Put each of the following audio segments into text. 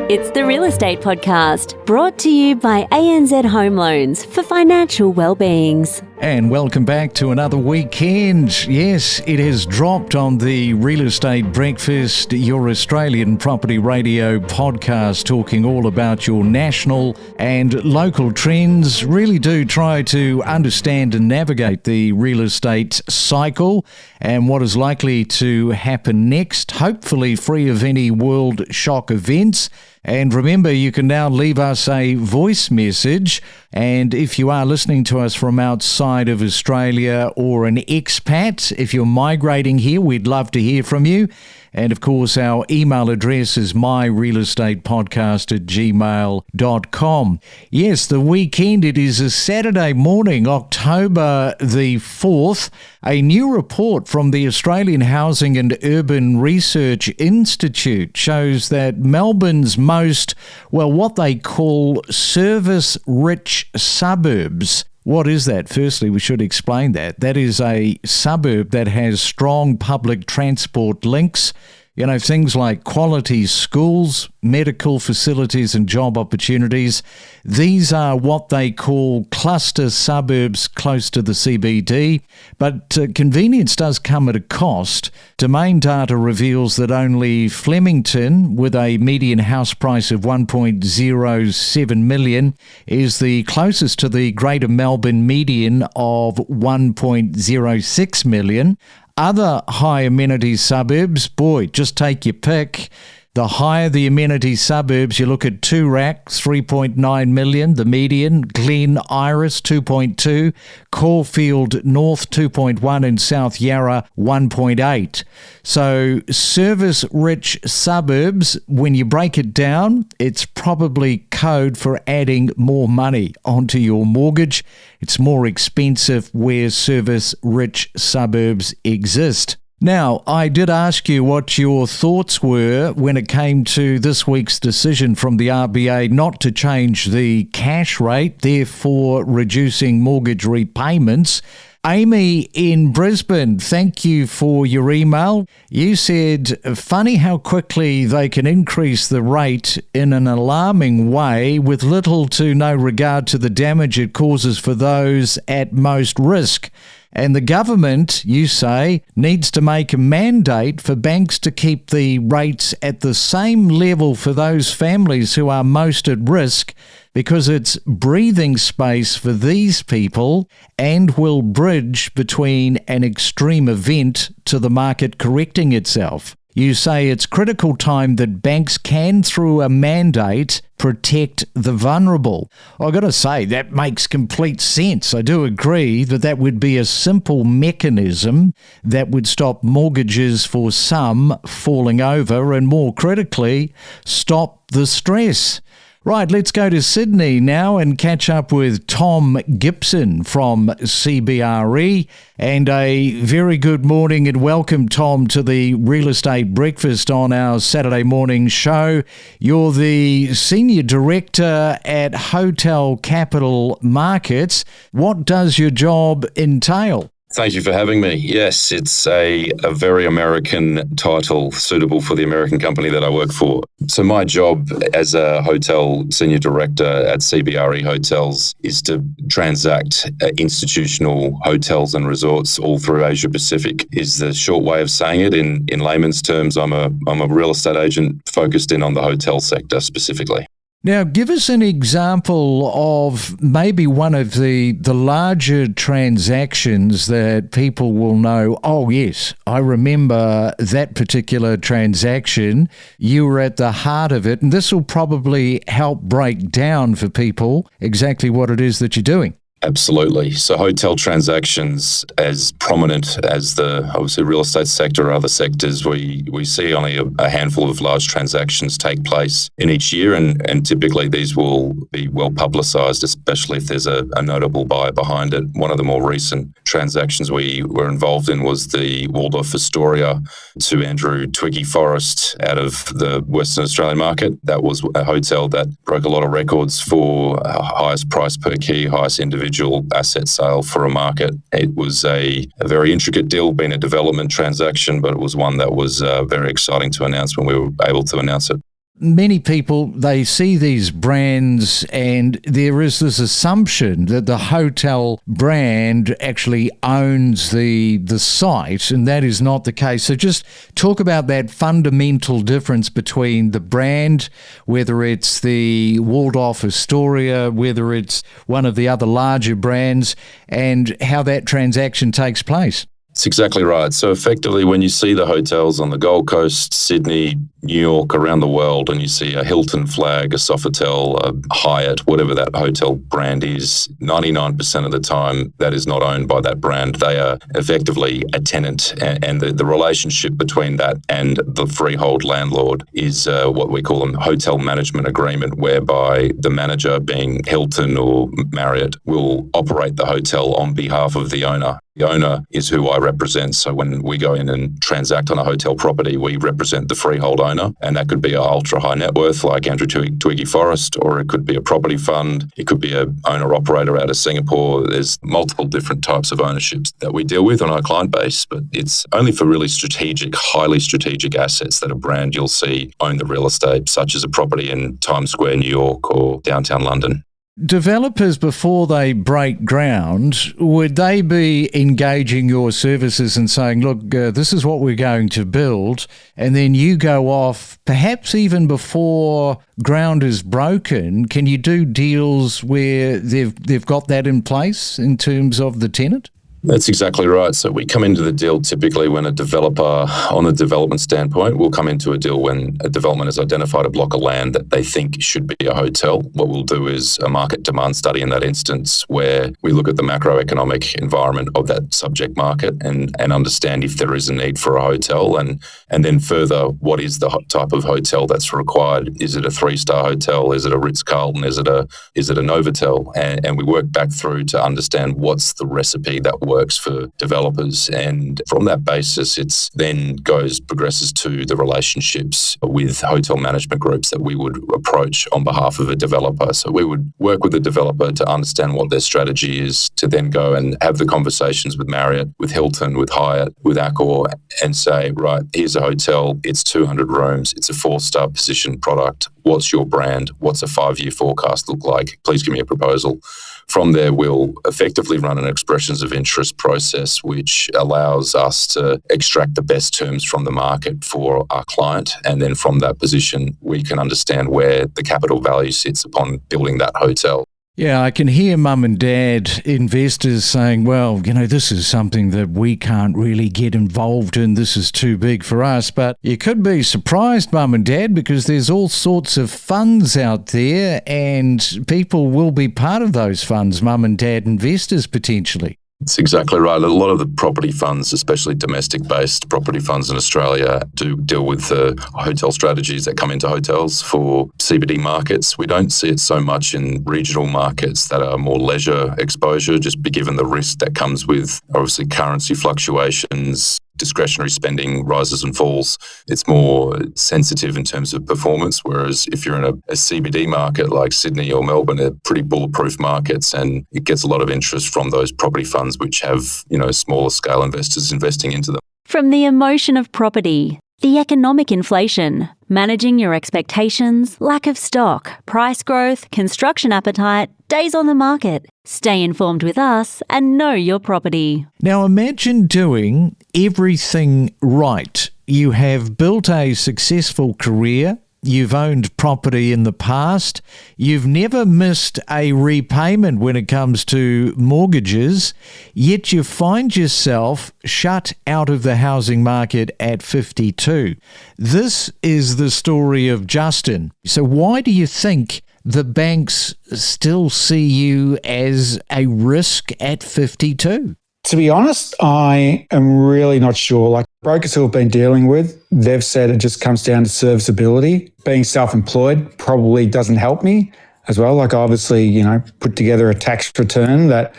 It's the Real Estate Podcast, brought to you by ANZ Home Loans for financial well-beings. And welcome back to another weekend. Yes, it has dropped on the Real Estate Breakfast, your Australian property radio podcast, talking all about your national and local trends. Really do try to understand and navigate the real estate cycle and what is likely to happen next, hopefully free of any world shock events. And remember, you can now leave us a voice message. And if you are listening to us from outside of Australia or an expat, if you're migrating here, we'd love to hear from you. And of course, our email address is myrealestatepodcast@gmail.com. Yes, the weekend, it is a Saturday morning, October the 4th. A new report from the Australian Housing and Urban Research Institute shows that Melbourne's most, what they call service-rich suburbs. What is that? Firstly, we should explain that. That is a suburb that has strong public transport links. You know, things like quality schools, medical facilities and job opportunities. These are what they call cluster suburbs close to the CBD. But convenience does come at a cost. Domain data reveals that only Flemington, with a median house price of $1.07 million, is the closest to the Greater Melbourne median of $1.06 million. Other high amenity suburbs, just take your pick. The higher the amenity suburbs, you look at Toorak, 3.9 million, the median, Glen Iris, 2.2, Caulfield North, 2.1, and South Yarra, 1.8. So service-rich suburbs, when you break it down, it's probably code for adding more money onto your mortgage. It's more expensive where service-rich suburbs exist. Now, I did ask you what your thoughts were when it came to this week's decision from the RBA not to change the cash rate, therefore reducing mortgage repayments. Amy in Brisbane, thank you for your email. You said, funny how quickly they can increase the rate in an alarming way with little to no regard to the damage it causes for those at most risk. And the government, you say, needs to make a mandate for banks to keep the rates at the same level for those families who are most at risk, because it's breathing space for these people and will bridge between an extreme event to the market correcting itself. You say it's critical time that banks can, through a mandate, protect the vulnerable. I've got to say, that makes complete sense. I do agree that that would be a simple mechanism that would stop mortgages for some falling over and, more critically, stop the stress. Right, let's go to Sydney now and catch up with Tom Gibson from CBRE. And a very good morning and welcome, Tom, to the Real Estate Breakfast on our Saturday morning show. You're the Senior Director at Hotel Capital Markets. What does your job entail? Thank you for having me. Yes, it's a very American title suitable for the American company that I work for. So my job as a hotel senior director at CBRE Hotels is to transact institutional hotels and resorts all through Asia Pacific, is the short way of saying it. In layman's terms, I'm a real estate agent focused in on the hotel sector specifically. Now, give us an example of maybe one of the larger transactions that people will know, oh yes, I remember that particular transaction. You were at the heart of it, and this will probably help break down for people exactly what it is that you're doing. Absolutely. So hotel transactions, as prominent as the obviously real estate sector or other sectors, we see only a handful of large transactions take place in each year, and typically these will be well publicised, especially if there's a notable buyer behind it. One of the more recent transactions we were involved in was the Waldorf Astoria to Andrew Twiggy Forrest out of the Western Australian market. That was a hotel that broke a lot of records for highest price per key, highest individual asset sale for a market. It was a very intricate deal, being a development transaction, but it was one that was very exciting to announce when we were able to announce it. Many people, they see these brands and there is this assumption that the hotel brand actually owns the site, and that is not the case. So just talk about that fundamental difference between the brand, whether it's the Waldorf Astoria, whether it's one of the other larger brands, and how that transaction takes place. It's exactly right. So effectively, when you see the hotels on the Gold Coast, Sydney, New York, around the world, and you see a Hilton flag, a Sofitel, a Hyatt, whatever that hotel brand is, 99% of the time that is not owned by that brand. They are effectively a tenant, and the relationship between that and the freehold landlord is what we call a hotel management agreement, whereby the manager, being Hilton or Marriott, will operate the hotel on behalf of the owner. The owner is who I represent. So when we go in and transact on a hotel property, we represent the freehold owner. And that could be an ultra high net worth like Andrew Twiggy Forrest, or it could be a property fund. It could be an owner operator out of Singapore. There's multiple different types of ownerships that we deal with on our client base, but it's only for really strategic, highly strategic assets that a brand you'll see own the real estate, such as a property in Times Square, New York, or downtown London. Developers, before they break ground, would they be engaging your services and saying, look, this is what we're going to build, and then you go off, perhaps even before ground is broken? Can you do deals where they've got that in place in terms of the tenant? That's exactly right. So we come into the deal typically when a developer, on the development standpoint, will come into a deal when a development has identified a block of land that they think should be a hotel. What we'll do is a market demand study in that instance, where we look at the macroeconomic environment of that subject market and understand if there is a need for a hotel, and then further, what is the type of hotel that's required? Is it a 3-star hotel? Is it a Ritz-Carlton? Is it a Novotel? And we work back through to understand what's the recipe that works for developers, and from that basis it's then progresses to the relationships with hotel management groups that we would approach on behalf of a developer. So we would work with the developer to understand what their strategy is, to then go and have the conversations with Marriott, with Hilton, with Hyatt, with Accor, and say, right, here's a hotel, it's 200 rooms, it's a 4-star position product. What's your brand? What's a 5-year forecast look like? Please give me a proposal. From there, we'll effectively run an expressions of interest process, which allows us to extract the best terms from the market for our client. And then from that position, we can understand where the capital value sits upon building that hotel. Yeah, I can hear mum and dad investors saying, well, this is something that we can't really get involved in. This is too big for us. But you could be surprised, mum and dad, because there's all sorts of funds out there and people will be part of those funds, mum and dad investors potentially. It's exactly right. A lot of the property funds, especially domestic-based property funds in Australia, do deal with the hotel strategies that come into hotels for CBD markets. We don't see it so much in regional markets that are more leisure exposure, just given the risk that comes with, obviously, currency fluctuations, discretionary spending rises and falls. It's more sensitive in terms of performance, whereas if you're in a CBD market like Sydney or Melbourne, they're pretty bulletproof markets, and it gets a lot of interest from those property funds which have, smaller scale investors investing into them. From the emotion of property, the economic inflation, managing your expectations, lack of stock, price growth, construction appetite, days on the market. Stay informed with us and know your property. Now imagine doing everything right. You have built a successful career. You've owned property in the past. You've never missed a repayment when it comes to mortgages, yet you find yourself shut out of the housing market at 52. This is the story of Justin. So why do you think the banks still see you as a risk at 52? To be honest, I am really not sure. Like brokers who I've been dealing with, they've said it just comes down to serviceability. Being self-employed probably doesn't help me as well. Like obviously, put together a tax return that,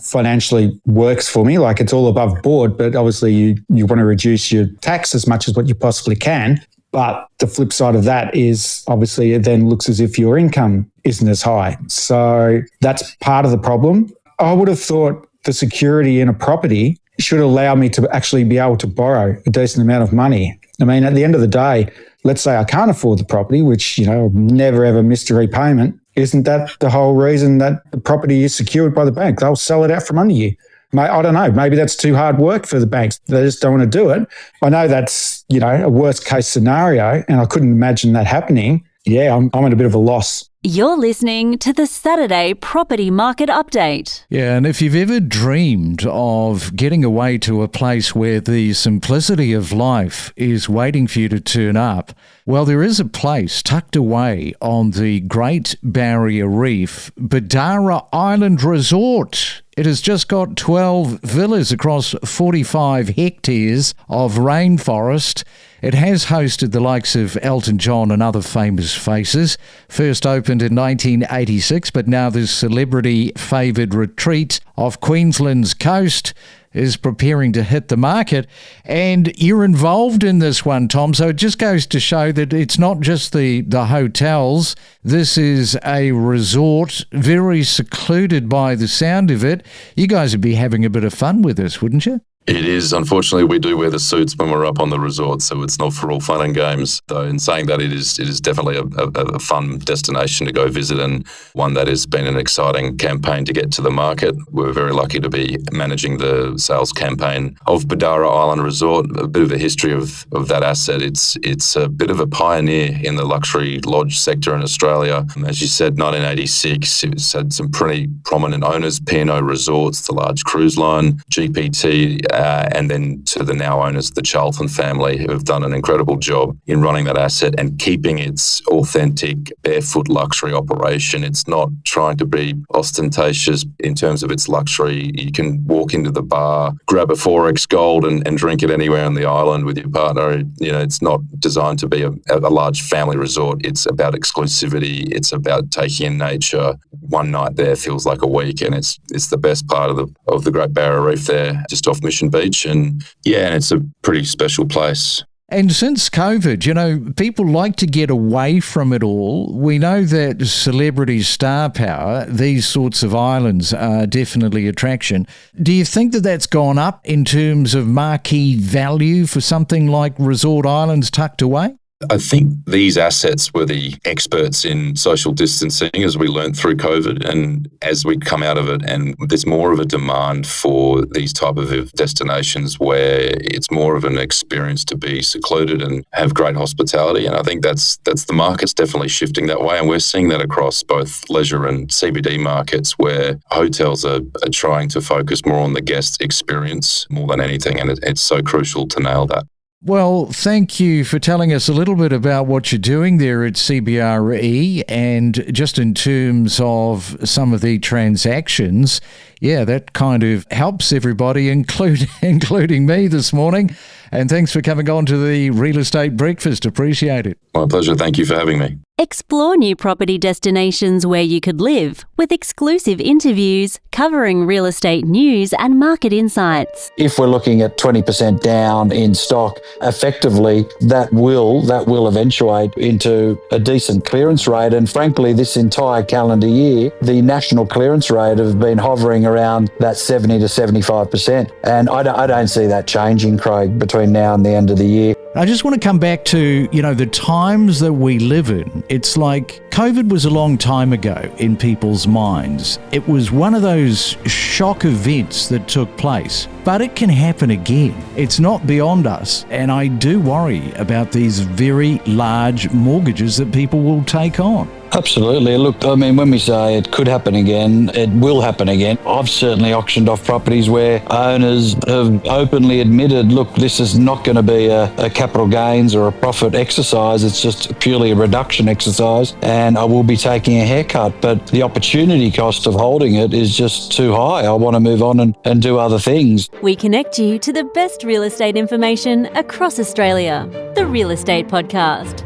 financially works for me. Like it's all above board, but obviously you want to reduce your tax as much as what you possibly can. But the flip side of that is obviously it then looks as if your income isn't as high. So that's part of the problem. I would have thought the security in a property should allow me to actually be able to borrow a decent amount of money. I mean, at the end of the day, let's say I can't afford the property, which, I've never ever missed a repayment. Isn't that the whole reason that the property is secured by the bank? They'll sell it out from under you. I don't know. Maybe that's too hard work for the banks. They just don't want to do it. I know that's, a worst case scenario, and I couldn't imagine that happening. Yeah, I'm at a bit of a loss. You're listening to the Saturday Property Market Update. Yeah, and if you've ever dreamed of getting away to a place where the simplicity of life is waiting for you to turn up, well, there is a place tucked away on the Great Barrier Reef, Bedarra Island Resort. It has just got 12 villas across 45 hectares of rainforest. It has hosted the likes of Elton John and other famous faces. First opened in 1986, but now this celebrity-favoured retreat off Queensland's coast is preparing to hit the market. And you're involved in this one, Tom, so it just goes to show that it's not just the hotels. This is a resort, very secluded by the sound of it. You guys would be having a bit of fun with this, wouldn't you? It is. Unfortunately, we do wear the suits when we're up on the resort, so it's not for all fun and games. Though in saying that, it is definitely a fun destination to go visit, and one that has been an exciting campaign to get to the market. We're very lucky to be managing the sales campaign of Bedarra Island Resort. A bit of a history of that asset. It's a bit of a pioneer in the luxury lodge sector in Australia. As you said, 1986, it's had some pretty prominent owners: P&O Resorts, the large cruise line, GPT, and then to the now owners, the Charlton family, who have done an incredible job in running that asset and keeping its authentic barefoot luxury operation. It's not trying to be ostentatious in terms of its luxury. You can walk into the bar, grab a 4X Gold and drink it anywhere on the island with your partner. It's not designed to be a large family resort. It's about exclusivity. It's about taking in nature. One night there feels like a week, and it's the best part of the Great Barrier Reef there, just off Mission Beach, and it's a pretty special place. And since COVID, people like to get away from it all. We know that celebrity star power, these sorts of islands are definitely attraction. Do you think that that's gone up in terms of marquee value for something like resort islands tucked away? I think these assets were the experts in social distancing as we learned through COVID, and as we come out of it, and there's more of a demand for these type of destinations where it's more of an experience to be secluded and have great hospitality. And I think that's the market's definitely shifting that way, and we're seeing that across both leisure and CBD markets, where hotels are trying to focus more on the guest experience more than anything, and it's so crucial to nail that. Well, thank you for telling us a little bit about what you're doing there at CBRE, and just in terms of some of the transactions, that kind of helps everybody, including me this morning. And thanks for coming on to the Real Estate Breakfast. Appreciate it. My pleasure. Thank you for having me. Explore new property destinations where you could live with exclusive interviews covering real estate news and market insights. If we're looking at 20% down in stock, effectively that will eventuate into a decent clearance rate. And frankly, this entire calendar year, the national clearance rate has been hovering around that 70 to 75%. And I don't see that changing, Craig, between now and the end of the year. I just want to come back to, the times that we live in. It's like COVID was a long time ago in people's minds. It was one of those shock events that took place, but it can happen again. It's not beyond us. And I do worry about these very large mortgages that people will take on. Absolutely. Look, when we say it could happen again, it will happen again. I've certainly auctioned off properties where owners have openly admitted, look, this is not going to be a capital gains or a profit exercise. It's just purely a reduction exercise, and I will be taking a haircut. But the opportunity cost of holding it is just too high. I want to move on and do other things. We connect you to the best real estate information across Australia. The Real Estate Podcast.